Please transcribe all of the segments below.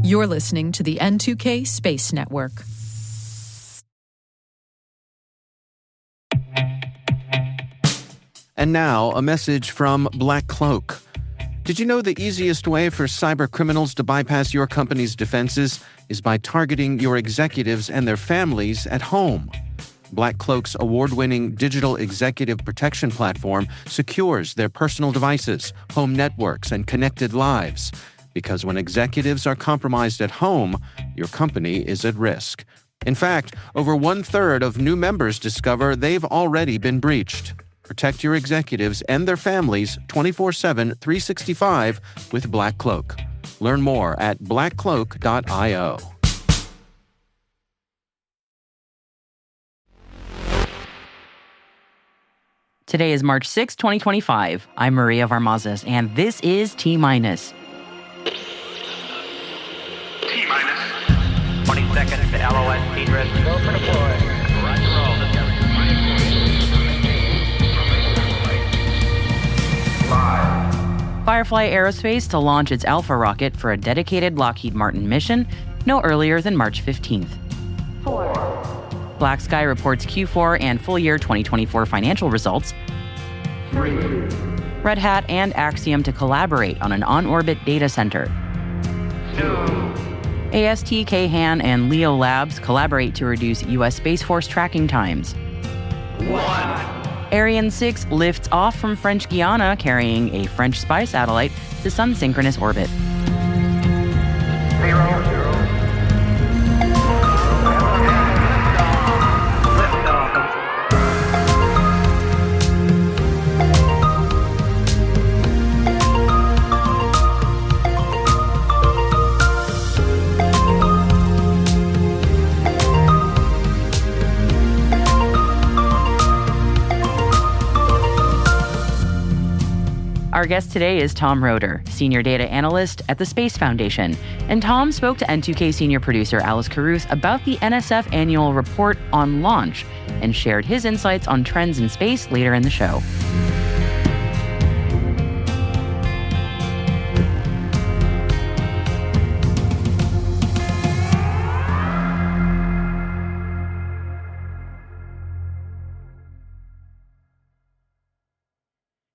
You're listening to the N2K Space Network. And now, a message from Black Cloak. Did you know the easiest way for cyber criminals to bypass your company's defenses is by targeting your executives and their families at home? Black Cloak's award-winning digital executive protection platform secures their personal devices, home networks, and connected lives. Because when executives are compromised at home, your company is at risk. In fact, over 1/3 of new members discover they've already been breached. Protect your executives and their families 24/7, 365 with Black Cloak. Learn more at blackcloak.io. Today is March 6, 2025. I'm Maria Varmazes, and this is T-Minus. T-minus 20 seconds to LOS speed risk. Go for deploy. Roger roll. Firefly Aerospace to launch its Alpha rocket for a dedicated Lockheed Martin mission no earlier than March 15th. 4. Black Sky reports Q4 and full year 2024 financial results. 3. Red Hat and Axiom to collaborate on an on-orbit data center. 2. AST, Kayhan, and LeoLabs collaborate to reduce U.S. Space Force tracking times. 1. Ariane 6 lifts off from French Guiana carrying a French spy satellite to sun-synchronous orbit. 0. Our guest today is Tom Roeder, Senior Data Analyst at the Space Foundation. And Tom spoke to N2K Senior Producer Alice Carruth about the NSF annual report on launch and shared his insights on trends in space later in the show.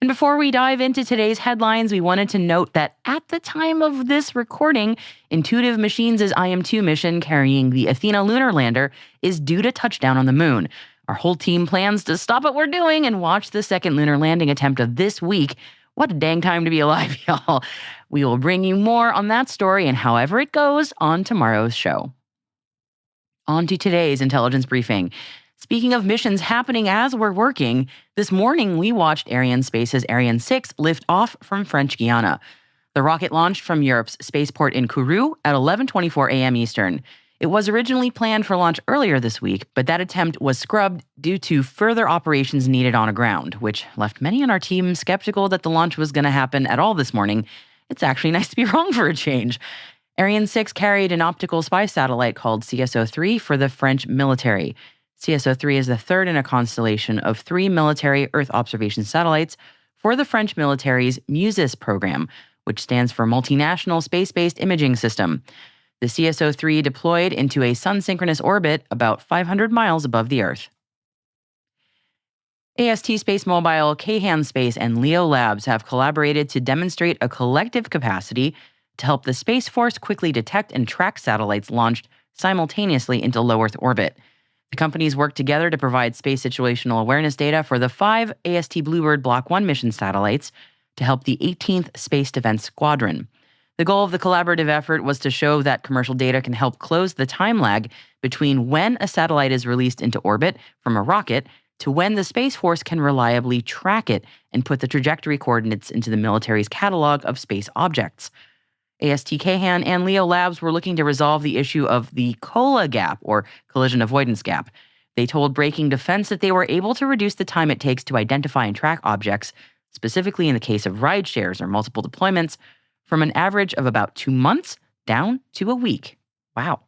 And before we dive into today's headlines, we wanted to note that at the time of this recording, Intuitive Machines' IM-2 mission carrying the Athena lunar lander is due to touchdown on the moon. Our whole team plans to stop what we're doing and watch the second lunar landing attempt of this week. What a dang time to be alive, y'all. We will bring you more on that story and however it goes on tomorrow's show. On to today's intelligence briefing. Speaking of missions happening as we're working, this morning we watched Arianespace's Ariane 6 lift off from French Guiana. The rocket launched from Europe's spaceport in Kourou at 11:24 a.m. Eastern. It was originally planned for launch earlier this week, but that attempt was scrubbed due to further operations needed on ground, which left many on our team skeptical that the launch was going to happen at all this morning. It's actually nice to be wrong for a change. Ariane 6 carried an optical spy satellite called CSO-3 for the French military. CSO-3 is the third in a constellation of 3 military Earth observation satellites for the French military's MUSIS program, which stands for Multinational Space-Based Imaging System. The CSO-3 deployed into a sun-synchronous orbit about 500 miles above the Earth. AST SpaceMobile, Kayhan Space, and LeoLabs have collaborated to demonstrate a collective capacity to help the Space Force quickly detect and track satellites launched simultaneously into low Earth orbit. The companies work together to provide space situational awareness data for the 5 AST Bluebird Block 1 mission satellites to help the 18th Space Defense Squadron. The goal of the collaborative effort was to show that commercial data can help close the time lag between when a satellite is released into orbit from a rocket to when the Space Force can reliably track it and put the trajectory coordinates into the military's catalog of space objects. AST Kayhan and LeoLabs were looking to resolve the issue of the COLA gap, or collision avoidance gap. They told Breaking Defense that they were able to reduce the time it takes to identify and track objects, specifically in the case of ride shares or multiple deployments, from an average of about 2 months down to a week. Wow.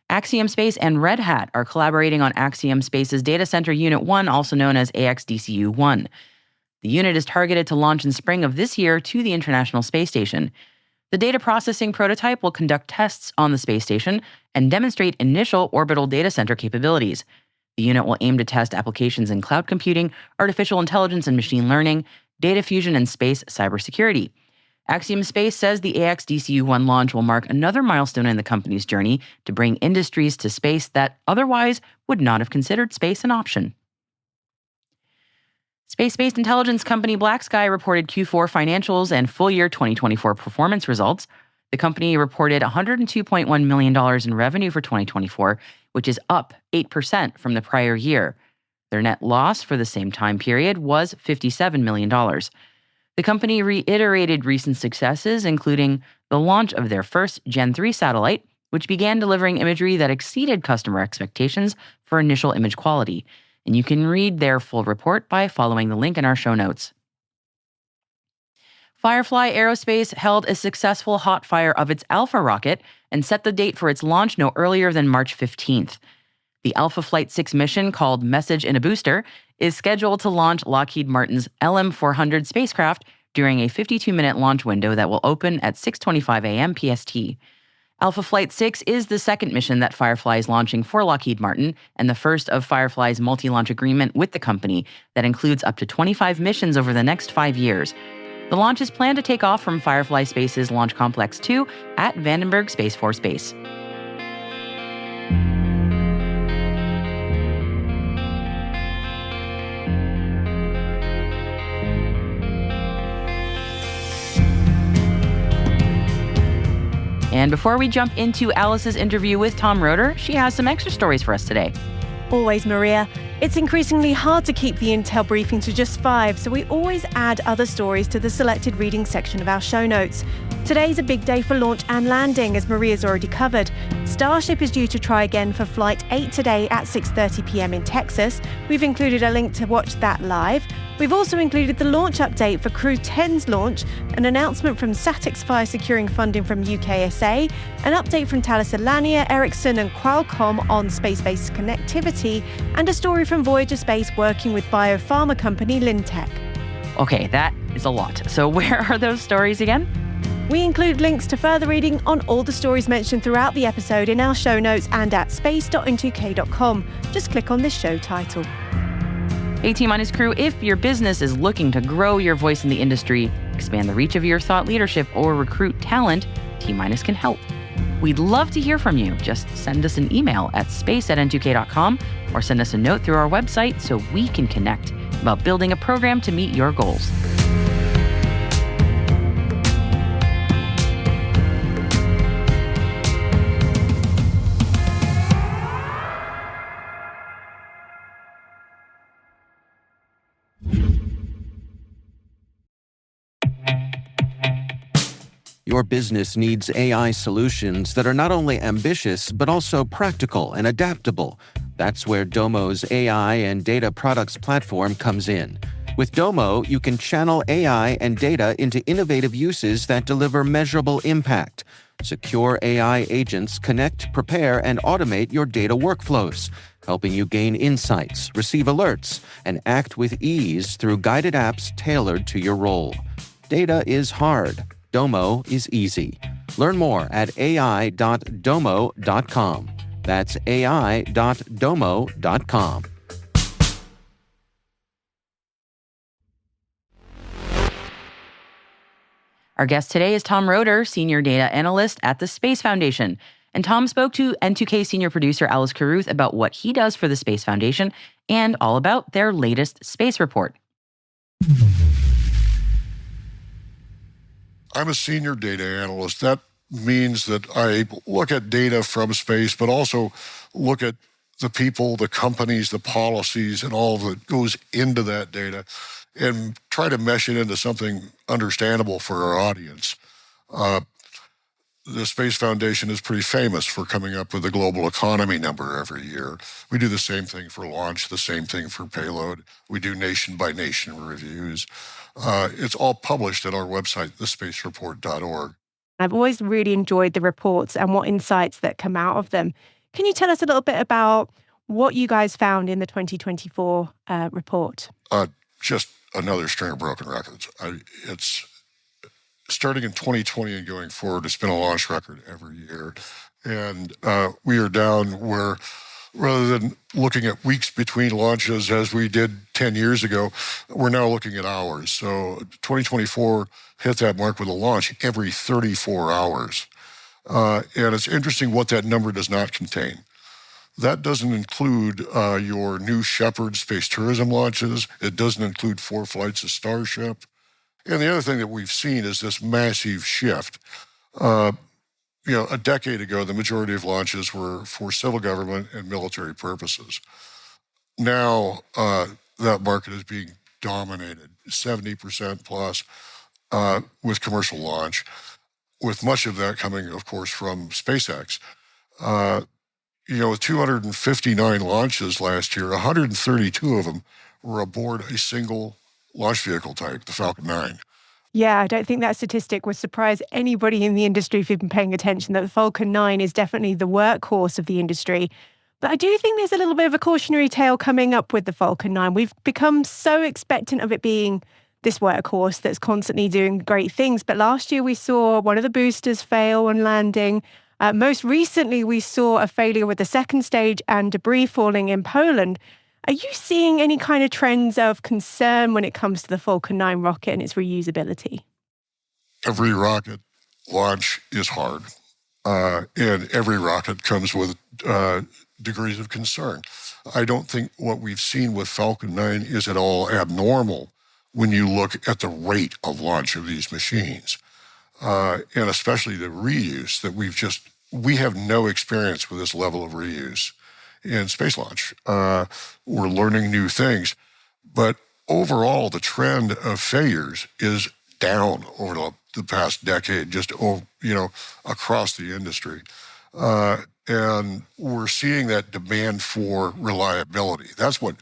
Axiom Space and Red Hat are collaborating on Axiom Space's Data Center Unit 1, also known as AXDCU-1. The unit is targeted to launch in spring of this year to the International Space Station. The data processing prototype will conduct tests on the space station and demonstrate initial orbital data center capabilities. The unit will aim to test applications in cloud computing, artificial intelligence and machine learning, data fusion, and space cybersecurity. Axiom Space says the AX-DCU-1 launch will mark another milestone in the company's journey to bring industries to space that otherwise would not have considered space an option. Space-based intelligence company BlackSky reported Q4 financials and full-year 2024 performance results. The company reported $102.1 million in revenue for 2024, which is up 8% from the prior year. Their net loss for the same time period was $57 million. The company reiterated recent successes, including the launch of their first Gen 3 satellite, which began delivering imagery that exceeded customer expectations for initial image quality. And you can read their full report by following the link in our show notes. Firefly Aerospace held a successful hot fire of its Alpha rocket and set the date for its launch no earlier than March 15th. The Alpha Flight 6 mission, called Message in a Booster, is scheduled to launch Lockheed Martin's LM-400 spacecraft during a 52-minute launch window that will open at 6:25 a.m. PST. Alpha Flight 6 is the second mission that Firefly is launching for Lockheed Martin and the first of Firefly's multi-launch agreement with the company that includes up to 25 missions over the next 5 years. The launch is planned to take off from Firefly Space's Launch Complex 2 at Vandenberg Space Force Base. And before we jump into Alice's interview with Tom Roeder, she has some extra stories for us today. Always, Maria. It's increasingly hard to keep the Intel briefing to just 5, so we always add other stories to the selected reading section of our show notes. Today's a big day for launch and landing, as Maria's already covered. Starship is due to try again for Flight 8 today at 6:30 p.m. in Texas. We've included a link to watch that live. We've also included the launch update for Crew 10's launch, an announcement from SatixFire securing funding from UKSA, an update from Thales Alenia, Ericsson and Qualcomm on space-based connectivity, and a story from Voyager Space working with biopharma company Lintech. Okay, that is a lot. So where are those stories again? We include links to further reading on all the stories mentioned throughout the episode in our show notes and at space.n2k.com. Just click on this show title. Hey, T-Minus crew, if your business is looking to grow your voice in the industry, expand the reach of your thought leadership, or recruit talent, T-Minus can help. We'd love to hear from you. Just send us an email at space@n2k.com or send us a note through our website so we can connect about building a program to meet your goals. Your business needs AI solutions that are not only ambitious, but also practical and adaptable. That's where Domo's AI and data products platform comes in. With Domo, you can channel AI and data into innovative uses that deliver measurable impact. Secure AI agents connect, prepare, and automate your data workflows, helping you gain insights, receive alerts, and act with ease through guided apps tailored to your role. Data is hard. Domo is easy. Learn more at ai.domo.com. That's ai.domo.com. Our guest today is Tom Roeder, Senior Data Analyst at the Space Foundation. And Tom spoke to N2K Senior Producer Alice Carruth about what he does for the Space Foundation and all about their latest space report. I'm a senior data analyst. That means that I look at data from space, but also look at the people, the companies, the policies, and all that goes into that data and try to mesh it into something understandable for our audience. The Space Foundation is pretty famous for coming up with a global economy number every year. We do the same thing for launch, the same thing for payload. We do nation-by-nation reviews. It's all published at our website, thespacereport.org. I've always really enjoyed the reports and what insights that come out of them. Can you tell us a little bit about what you guys found in the 2024 report? Just another string of broken records. It's starting in 2020 and going forward, it's been a launch record every year. And we are down where, rather than looking at weeks between launches as we did 10 years ago, we're now looking at hours. So 2024 hit that mark with a launch every 34 hours. And it's interesting what that number does not contain. That doesn't include your New Shepard space tourism launches. It doesn't include 4 flights of Starship. And the other thing that we've seen is this massive shift. A decade ago, the majority of launches were for civil government and military purposes. Now, that market is being dominated, 70% plus, with commercial launch, with much of that coming, of course, from SpaceX. With 259 launches last year, 132 of them were aboard a single launch vehicle type, the Falcon 9. Yeah, I don't think that statistic would surprise anybody in the industry if you've been paying attention, that the Falcon 9 is definitely the workhorse of the industry. But I do think there's a little bit of a cautionary tale coming up with the Falcon 9. We've become so expectant of it being this workhorse that's constantly doing great things. But last year we saw one of the boosters fail on landing. Most recently, we saw a failure with the second stage and debris falling in Poland. Are you seeing any kind of trends of concern when it comes to the Falcon 9 rocket and its reusability? Every rocket launch is hard, and every rocket comes with degrees of concern. I don't think what we've seen with Falcon 9 is at all abnormal when you look at the rate of launch of these machines, and especially the reuse that we have no experience with this level of reuse in space launch. We're learning new things, but overall, the trend of failures is down over the past decade, just across the industry. And we're seeing that demand for reliability. That's what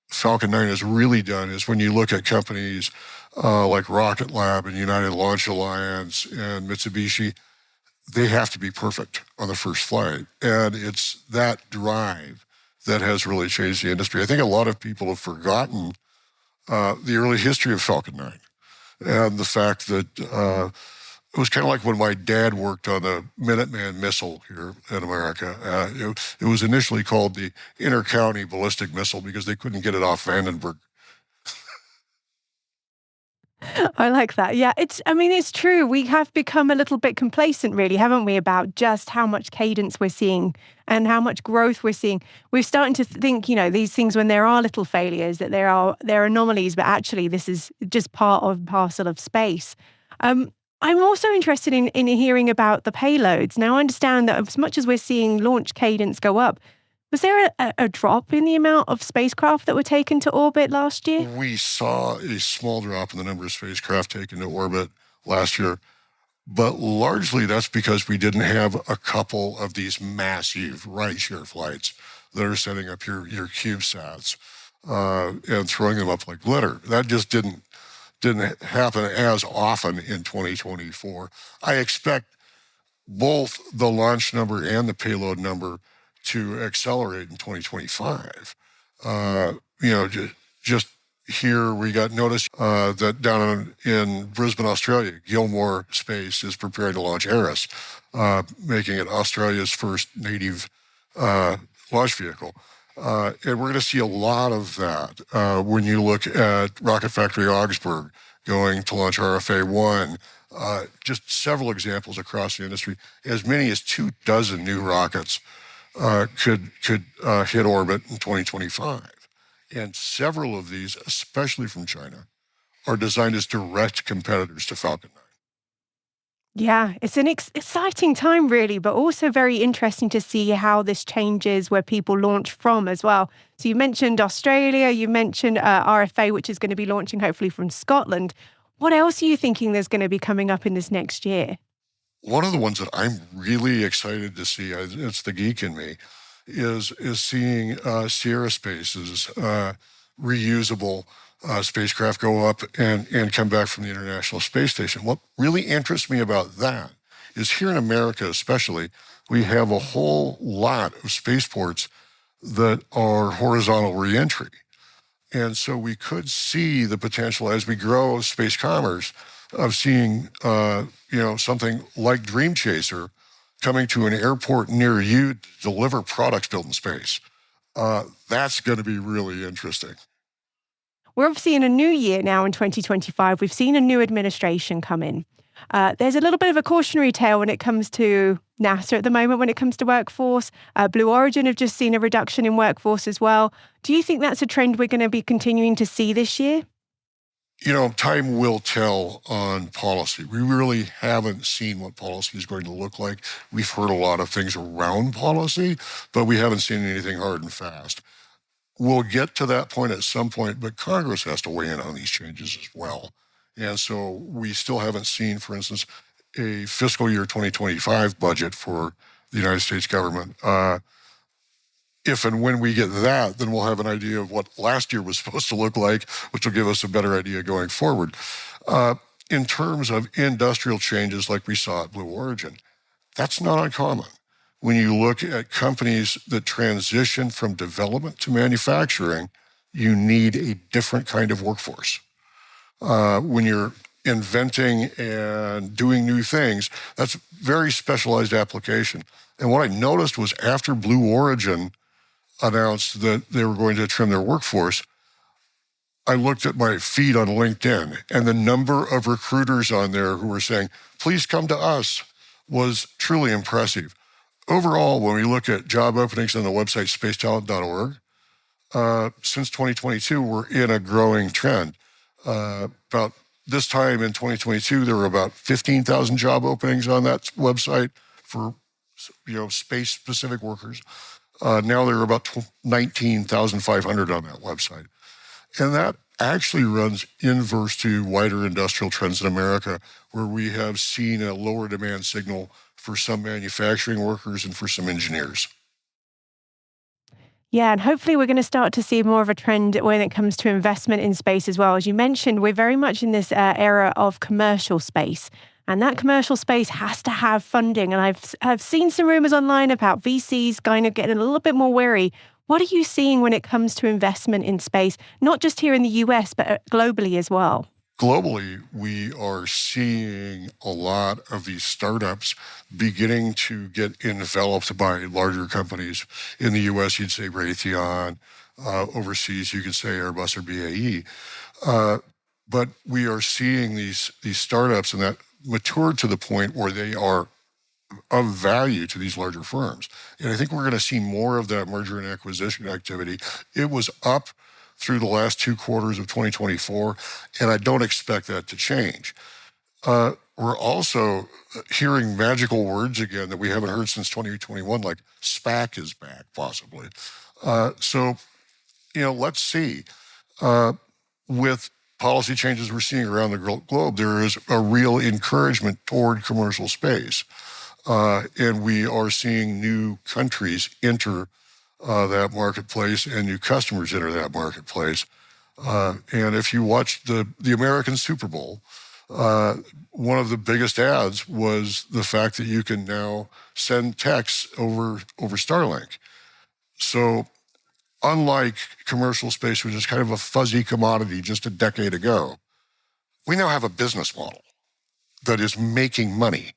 Falcon 9 has really done, is when you look at companies like Rocket Lab and United Launch Alliance and Mitsubishi, they have to be perfect on the first flight. And it's that drive that has really changed the industry. I think a lot of people have forgotten the early history of Falcon 9 and the fact that it was kind of like when my dad worked on the Minuteman missile here in America. It was initially called the Inter-County Ballistic Missile because they couldn't get it off Vandenberg. I like that. Yeah, it's true. We have become a little bit complacent, really, haven't we, about just how much cadence we're seeing and how much growth we're seeing. We're starting to think, these things, when there are little failures, that there are anomalies, but actually this is just part and parcel of space. I'm also interested in hearing about the payloads. Now, I understand that as much as we're seeing launch cadence go up, was there a drop in the amount of spacecraft that were taken to orbit last year? We saw a small drop in the number of spacecraft taken to orbit last year, but largely that's because we didn't have a couple of these massive rideshare flights that are setting up your CubeSats and throwing them up like glitter. That just didn't happen as often in 2024. I expect both the launch number and the payload number to accelerate in 2025. Just here we got notice that down in Brisbane, Australia, Gilmore Space is preparing to launch Eris, making it Australia's first native launch vehicle. And we're going to see a lot of that when you look at Rocket Factory Augsburg going to launch RFA-1. Just several examples across the industry. As many as 24 new rockets could hit orbit in 2025. And several of these, especially from China, are designed as direct competitors to Falcon 9. Yeah, it's an exciting time, really, but also very interesting to see how this changes where people launch from as well. So you mentioned Australia, you mentioned RFA, which is going to be launching hopefully from Scotland. What else are you thinking there's going to be coming up in this next year? One of the ones that I'm really excited to see, it's the geek in me, is seeing Sierra Space's reusable spacecraft go up and come back from the International Space Station. What really interests me about that is here in America especially, we have a whole lot of spaceports that are horizontal reentry. And so we could see the potential as we grow space commerce of seeing, something like Dream Chaser coming to an airport near you to deliver products built in space. That's going to be really interesting. We're obviously in a new year now in 2025. We've seen a new administration come in. There's a little bit of a cautionary tale when it comes to NASA at the moment, when it comes to workforce. Blue Origin have just seen a reduction in workforce as well. Do you think that's a trend we're going to be continuing to see this year? Time will tell on policy. We really haven't seen what policy is going to look like. We've heard a lot of things around policy, but we haven't seen anything hard and fast. We'll get to that point at some point, but Congress has to weigh in on these changes as well. And so we still haven't seen, for instance, a fiscal year 2025 budget for the United States government. If and when we get that, then we'll have an idea of what last year was supposed to look like, which will give us a better idea going forward. In terms of industrial changes like we saw at Blue Origin, that's not uncommon. When you look at companies that transition from development to manufacturing, you need a different kind of workforce. When you're inventing and doing new things, that's very specialized application. And what I noticed was after Blue Origin announced that they were going to trim their workforce, I looked at my feed on LinkedIn, and the number of recruiters on there who were saying, please come to us, was truly impressive. Overall, when we look at job openings on the website spacetalent.org, since 2022, we're in a growing trend. About this time in 2022, there were about 15,000 job openings on that website for space-specific workers. Now there are about 19,500 on that website. And that actually runs inverse to wider industrial trends in America, where we have seen a lower demand signal for some manufacturing workers and for some engineers. Yeah, and hopefully we're going to start to see more of a trend when it comes to investment in space as well. As you mentioned, we're very much in this era of commercial space. And that commercial space has to have funding. And I've seen some rumors online about VCs kind of getting a little bit more wary. What are you seeing when it comes to investment in space, not just here in the US, but globally as well? Globally, we are seeing a lot of these startups beginning to get enveloped by larger companies. In the US, you'd say Raytheon. Overseas, you could say Airbus or BAE. But we are seeing these startups and that mature to the point where they are of value to these larger firms. And I think we're going to see more of that merger and acquisition activity. It was up through the last 2 quarters of 2024, and I don't expect that to change. We're also hearing magical words again that we haven't heard since 2021, like SPAC is back, possibly. So, let's see. With policy changes we're seeing around the globe, there is a real encouragement toward commercial space. And we are seeing new countries enter that marketplace and new customers enter that marketplace. And if you watch the American Super Bowl, one of the biggest ads was the fact that you can now send texts over Starlink. So unlike commercial space, which is kind of a fuzzy commodity just a decade ago, we now have a business model that is making money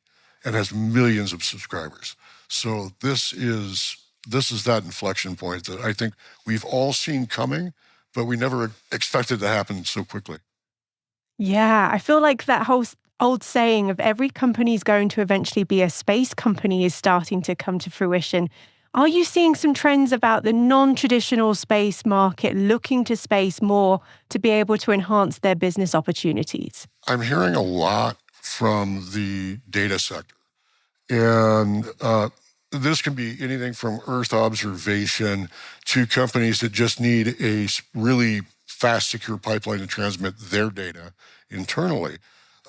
and has millions of subscribers. So this is that inflection point that I think we've all seen coming, but we never expected to happen so quickly. Yeah, I feel like that whole old saying of every company is going to eventually be a space company is starting to come to fruition. Are you seeing some trends about the non-traditional space market looking to space more to be able to enhance their business opportunities? I'm hearing a lot from the data sector. And this can be anything from Earth observation to companies that just need a really fast, secure pipeline to transmit their data internally.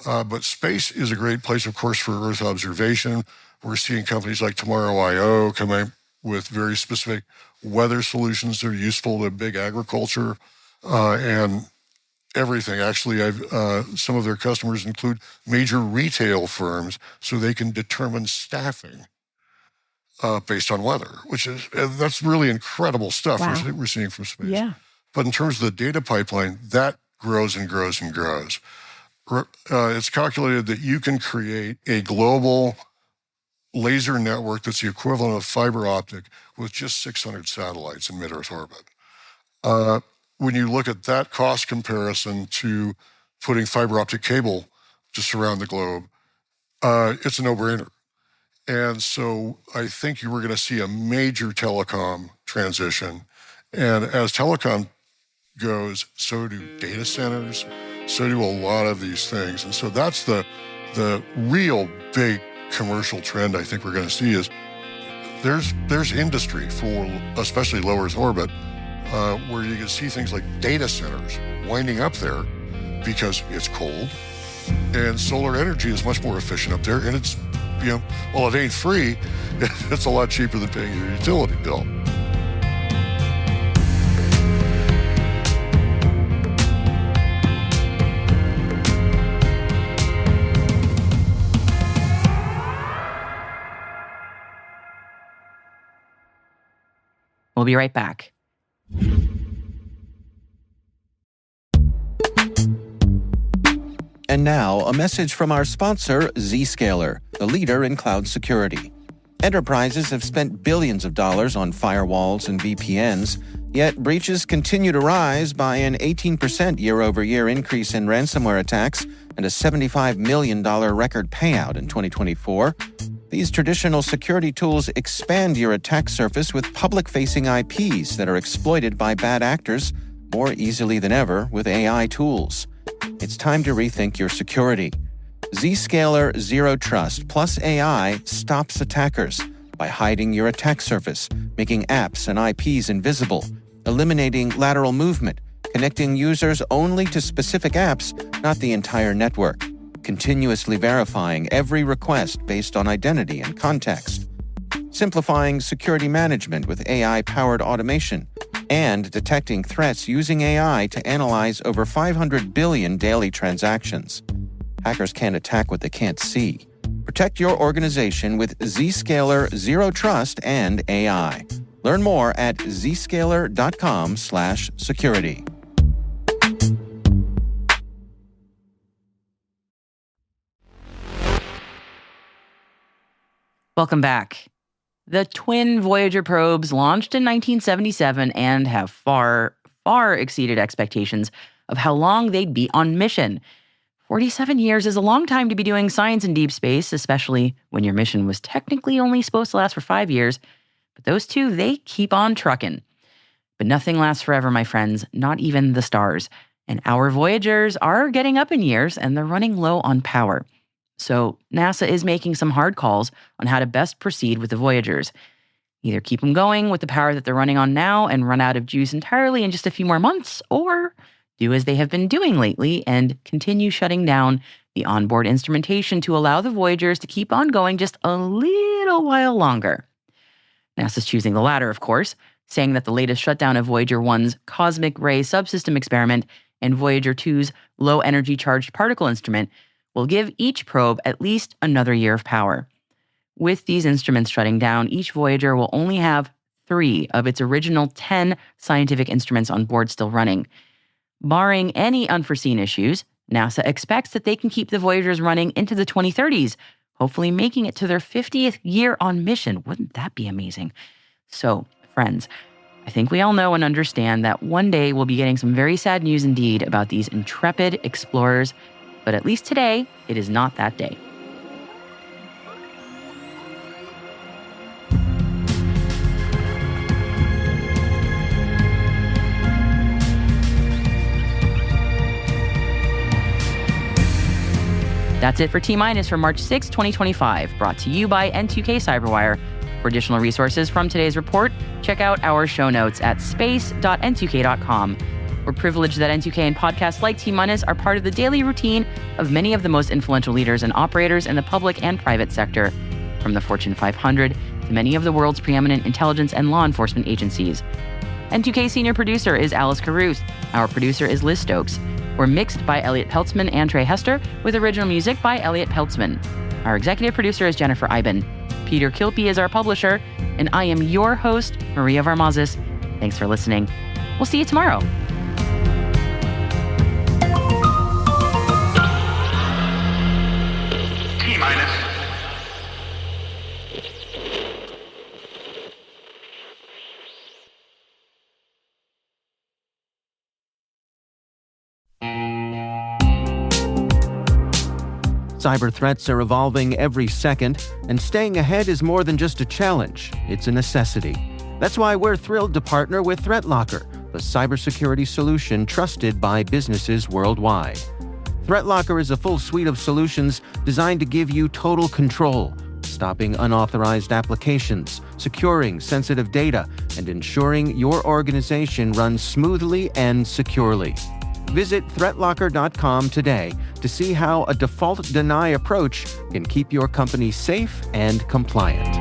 But space is a great place, of course, for Earth observation. We're seeing companies like Tomorrow.io come in with very specific weather solutions that are useful to big agriculture and everything. Actually, some of their customers include major retail firms so they can determine staffing based on weather, that's really incredible stuff. Wow. We're seeing from space. Yeah. But in terms of the data pipeline, that grows and grows and grows. It's calculated that you can create a global laser network that's the equivalent of fiber optic with just 600 satellites in mid-Earth orbit. When you look at that cost comparison to putting fiber optic cable to surround the globe, it's a no-brainer. And so I think you were going to see a major telecom transition. And as telecom goes, so do data centers, so do a lot of these things. And so that's the real big commercial trend I think we're going to see is there's industry for especially low Earth orbit where you can see things like data centers winding up there because it's cold and solar energy is much more efficient up there. And it's, well, it ain't free. It's a lot cheaper than paying your utility bill. We'll be right back. And now, a message from our sponsor, Zscaler, the leader in cloud security. Enterprises have spent billions of dollars on firewalls and VPNs, yet breaches continue to rise by an 18% year-over-year increase in ransomware attacks and a $75 million record payout in 2024. These traditional security tools expand your attack surface with public-facing IPs that are exploited by bad actors more easily than ever with AI tools. It's time to rethink your security. Zscaler Zero Trust plus AI stops attackers by hiding your attack surface, making apps and IPs invisible, eliminating lateral movement, connecting users only to specific apps, not the entire network, continuously verifying every request based on identity and context, simplifying security management with AI-powered automation, and detecting threats using AI to analyze over 500 billion daily transactions. Hackers can't attack what they can't see. Protect your organization with Zscaler Zero Trust and AI. Learn more at zscaler.com/security. Welcome back. The twin Voyager probes launched in 1977 and have far, far exceeded expectations of how long they'd be on mission. 47 years is a long time to be doing science in deep space, especially when your mission was technically only supposed to last for 5 years. But those two, they keep on trucking. But nothing lasts forever, my friends, not even the stars. And our Voyagers are getting up in years and they're running low on power. So NASA is making some hard calls on how to best proceed with the Voyagers. Either keep them going with the power that they're running on now and run out of juice entirely in just a few more months, or do as they have been doing lately and continue shutting down the onboard instrumentation to allow the Voyagers to keep on going just a little while longer. NASA's choosing the latter, of course, saying that the latest shutdown of Voyager 1's cosmic ray subsystem experiment and Voyager 2's low-energy charged particle instrument will give each probe at least another year of power. With these instruments shutting down, each Voyager will only have 3 of its original 10 scientific instruments on board still running. Barring any unforeseen issues, NASA expects that they can keep the Voyagers running into the 2030s, hopefully making it to their 50th year on mission. Wouldn't that be amazing? So, friends, I think we all know and understand that one day we'll be getting some very sad news indeed about these intrepid explorers. But at least today, it is not that day. That's it for T-Minus for March 6, 2025, brought to you by N2K Cyberwire. For additional resources from today's report, check out our show notes at space.n2k.com. We're privileged that N2K and podcasts like T-Minus are part of the daily routine of many of the most influential leaders and operators in the public and private sector, from the Fortune 500 to many of the world's preeminent intelligence and law enforcement agencies. N2K senior producer is Alice Caruth. Our producer is Liz Stokes. We're mixed by Elliot Peltzman and Trey Hester, with original music by Elliot Peltzman. Our executive producer is Jennifer Eiben. Peter Kilpie is our publisher, and I am your host, Maria Varmazis. Thanks for listening. We'll see you tomorrow. T-minus. Cyber threats are evolving every second, and staying ahead is more than just a challenge, it's a necessity. That's why we're thrilled to partner with ThreatLocker, the cybersecurity solution trusted by businesses worldwide. ThreatLocker is a full suite of solutions designed to give you total control, stopping unauthorized applications, securing sensitive data, and ensuring your organization runs smoothly and securely. Visit threatlocker.com today to see how a default deny approach can keep your company safe and compliant.